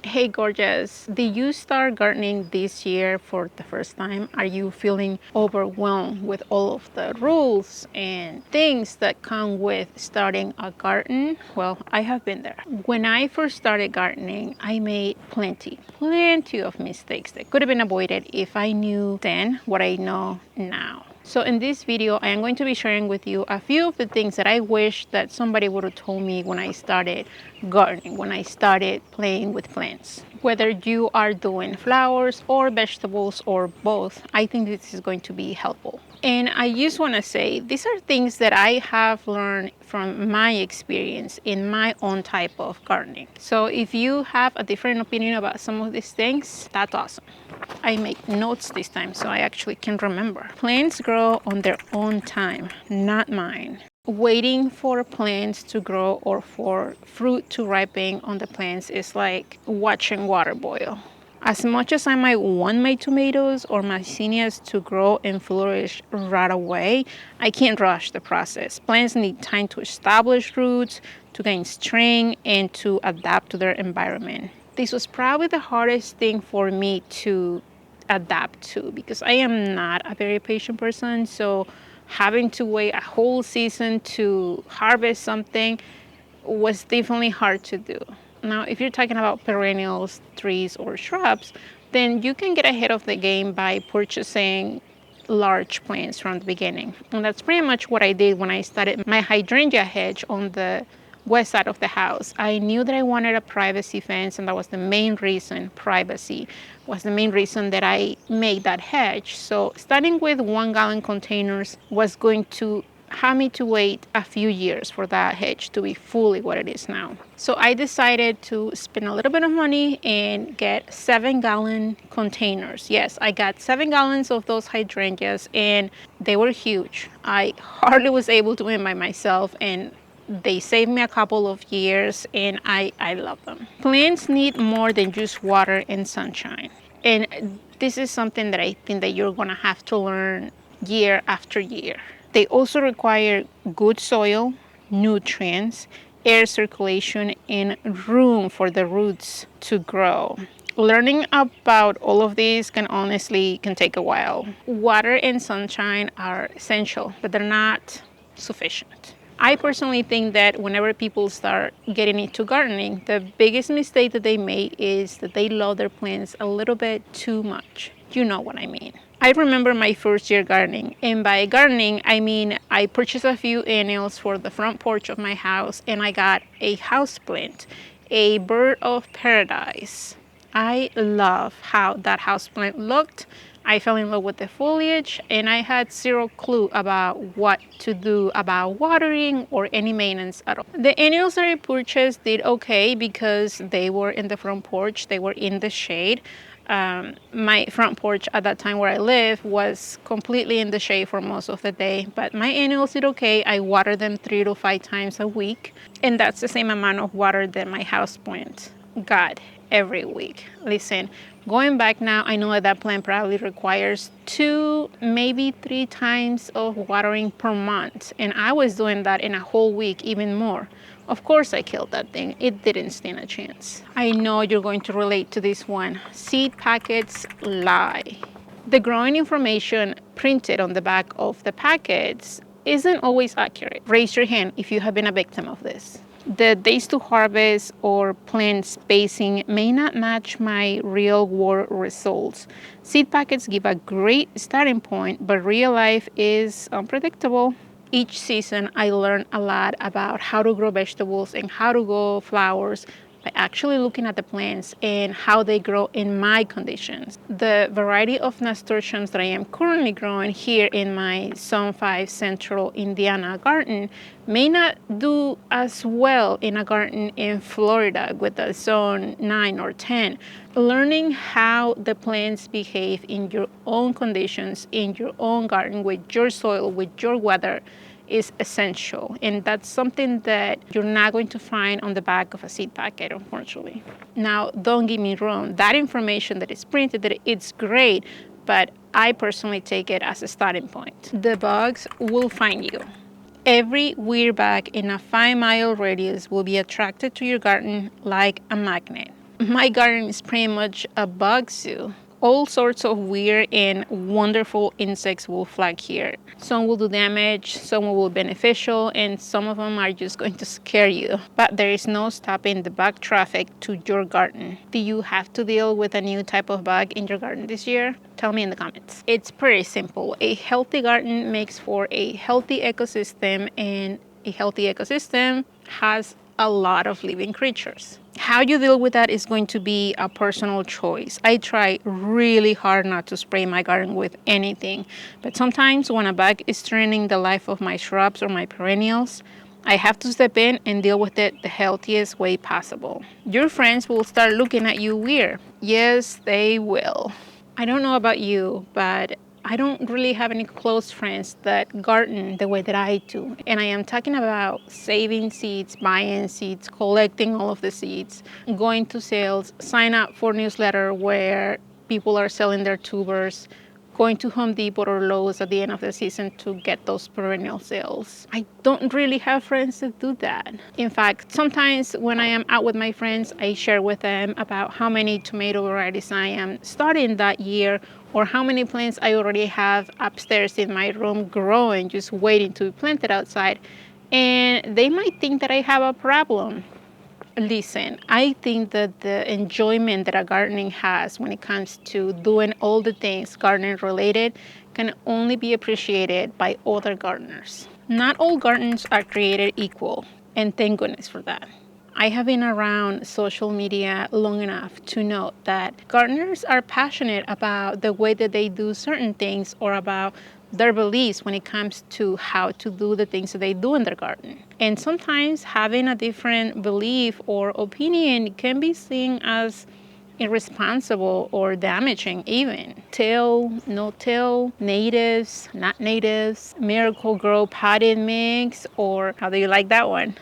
Hey gorgeous, did you start gardening this year for the first time? Are you feeling overwhelmed with all of the rules and things that come with starting a garden? Well, I have been there. When I first started gardening, I made plenty of mistakes that could have been avoided if I knew then what I know now. So in this video, I am going to be sharing with you a few of the things that I wish that somebody would have told me when I started gardening, when I started playing with plants. Whether you are doing flowers or vegetables or both, I think this is going to be helpful. And I just want to say, these are things that I have learned from my experience in my own type of gardening. So if you have a different opinion about some of these things, that's awesome. I make notes this time so I actually can remember. Plants grow on their own time, not mine. Waiting for plants to grow or for fruit to ripen on the plants is like watching water boil. As much as I might want my tomatoes or my zinnias to grow and flourish right away, I can't rush the process. Plants need time to establish roots, to gain strength, and to adapt to their environment. This was probably the hardest thing for me to adapt to because I am not a very patient person. So having to wait a whole season to harvest something was definitely hard to do. Now, if you're talking about perennials, trees, or shrubs, then you can get ahead of the game by purchasing large plants from the beginning. And that's pretty much what I did when I started my hydrangea hedge on the west side of the house. I knew that I wanted a privacy fence, and that was the main reason. Privacy was the main reason that I made that hedge. So starting with 1 gallon containers was going to have me to wait a few years for that hedge to be fully what it is now. So I decided to spend a little bit of money and get 7 gallon containers. Yes, I got 7 gallons of those hydrangeas and they were huge. I hardly was able to do it by myself, and they saved me a couple of years, and I love them. Plants need more than just water and sunshine. And this is something that I think that you're gonna have to learn year after year. They also require good soil, nutrients, air circulation, and room for the roots to grow. Learning about all of these can take a while. Water and sunshine are essential, but they're not sufficient. I personally think that whenever people start getting into gardening, the biggest mistake that they make is that they love their plants a little bit too much. You know what I mean. I remember my first year gardening, and by gardening, I mean I purchased a few annuals for the front porch of my house, and I got a houseplant, a bird of paradise. I love how that houseplant looked. I fell in love with the foliage, and I had zero clue about what to do about watering or any maintenance at all. The annuals that I purchased did okay because they were in the front porch, they were in the shade. My front porch at that time where I live was completely in the shade for most of the day, but my annuals did okay. I water them 3 to 5 times a week, and that's the same amount of water that my houseplant got every week. Listen, going back now, I know that that plant probably requires 2, maybe 3 times of watering per month, and I was doing that in a whole week, even more. Of course I killed that thing. It didn't stand a chance. I know you're going to relate to this one. Seed packets lie. The growing information printed on the back of the packets isn't always accurate. Raise your hand if you have been a victim of this. The days to harvest or plant spacing may not match my real world results. Seed packets give a great starting point, but real life is unpredictable. Each season, I learn a lot about how to grow vegetables and how to grow flowers by actually looking at the plants and how they grow in my conditions. The variety of nasturtiums that I am currently growing here in my Zone 5 Central Indiana garden may not do as well in a garden in Florida with a Zone 9 or 10. Learning how the plants behave in your own conditions, in your own garden, with your soil, with your weather, is essential, and that's something that you're not going to find on the back of a seed packet, unfortunately. Now, don't get me wrong, that information that is printed, that it's great, but I personally take it as a starting point. The bugs will find you. Every weed bag in a 5-mile radius will be attracted to your garden like a magnet. My garden is pretty much a bug zoo. All sorts of weird and wonderful insects will flock here. Some will do damage, some will be beneficial, and some of them are just going to scare you. But there is no stopping the bug traffic to your garden. Do you have to deal with a new type of bug in your garden this year? Tell me in the comments. It's pretty simple. A healthy garden makes for a healthy ecosystem, and a healthy ecosystem has a lot of living creatures. How you deal with that is going to be a personal choice. I try really hard not to spray my garden with anything, but sometimes when a bug is threatening the life of my shrubs or my perennials, I have to step in and deal with it the healthiest way possible. Your friends will start looking at you weird. Yes, they will. I don't know about you, but I don't really have any close friends that garden the way that I do. And I am talking about saving seeds, buying seeds, collecting all of the seeds, going to sales, sign up for newsletter where people are selling their tubers, going to Home Depot or Lowe's at the end of the season to get those perennial sales. I don't really have friends that do that. In fact, sometimes when I am out with my friends, I share with them about how many tomato varieties I am starting that year, or how many plants I already have upstairs in my room growing, just waiting to be planted outside. And they might think that I have a problem. Listen, I think that the enjoyment that a gardening has when it comes to doing all the things gardening related can only be appreciated by other gardeners. Not all gardens are created equal, and thank goodness for that. I have been around social media long enough to know that gardeners are passionate about the way that they do certain things, or about their beliefs when it comes to how to do the things that they do in their garden. And sometimes having a different belief or opinion can be seen as irresponsible or damaging even. Till, no till, natives, not natives, miracle grow potted mix, or how do you like that one?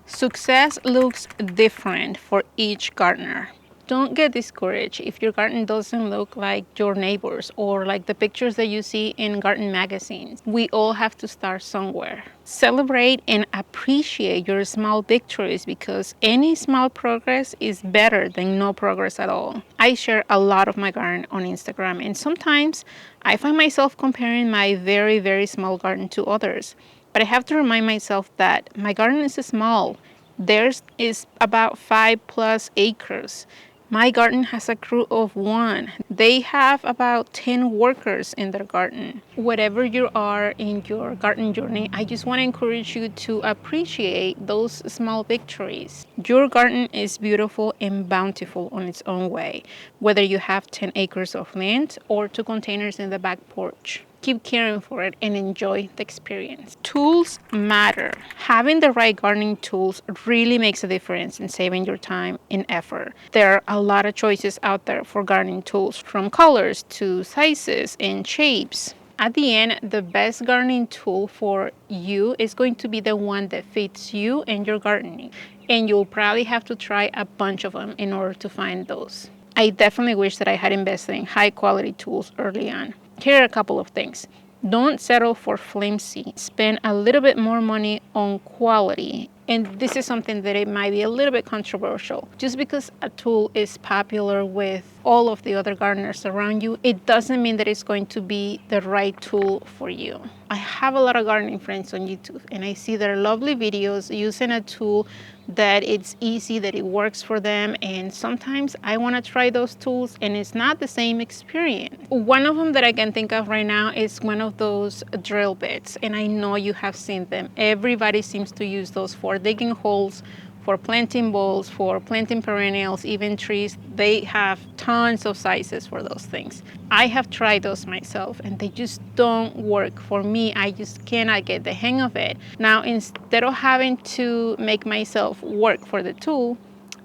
Success looks different for each gardener. Don't get discouraged if your garden doesn't look like your neighbors or like the pictures that you see in garden magazines. We all have to start somewhere. Celebrate and appreciate your small victories, because any small progress is better than no progress at all. I share a lot of my garden on Instagram, and sometimes I find myself comparing my very, very small garden to others. But I have to remind myself that my garden is small. Theirs is about 5+ acres. My garden has a crew of 1. They have about 10 workers in their garden. Whatever you are in your garden journey, I just want to encourage you to appreciate those small victories. Your garden is beautiful and bountiful on its own way, whether you have 10 acres of land or 2 containers in the back porch. Keep caring for it and enjoy the experience. Tools matter. Having the right gardening tools really makes a difference in saving your time and effort. There are a lot of choices out there for gardening tools, from colors to sizes and shapes. At the end, the best gardening tool for you is going to be the one that fits you and your gardening. And you'll probably have to try a bunch of them in order to find those. I definitely wish that I had invested in high quality tools early on. Here are a couple of things. Don't settle for flimsy. Spend a little bit more money on quality. And this is something that it might be a little bit controversial. Just because a tool is popular with all of the other gardeners around you, it doesn't mean that it's going to be the right tool for you. I have a lot of gardening friends on YouTube, and I see their lovely videos using a tool that it's easy, that it works for them, and sometimes I want to try those tools and it's not the same experience. One of them that I can think of right now is one of those drill bits, and I know you have seen them. Everybody seems to use those for digging holes, for planting bulbs, for planting perennials, even trees. They have tons of sizes for those things. I have tried those myself and they just don't work for me. I just cannot get the hang of it. Now, instead of having to make myself work for the tool,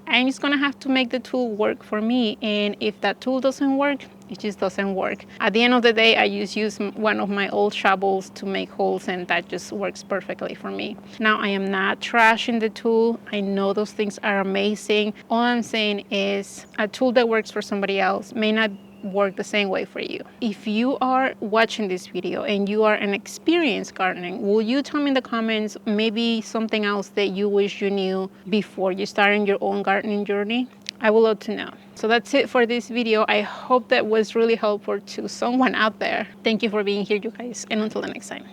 I'm just gonna have to make the tool work for me. And if that tool doesn't work, it just doesn't work. At the end of the day, I just use one of my old shovels to make holes, and that just works perfectly for me. Now, I am not trashing the tool. I know those things are amazing. All I'm saying is a tool that works for somebody else may not work the same way for you. If you are watching this video and you are an experienced gardener, will you tell me in the comments maybe something else that you wish you knew before you started your own gardening journey? I would love to know. So that's it for this video. I hope that was really helpful to someone out there. Thank you for being here, you guys, and until the next time.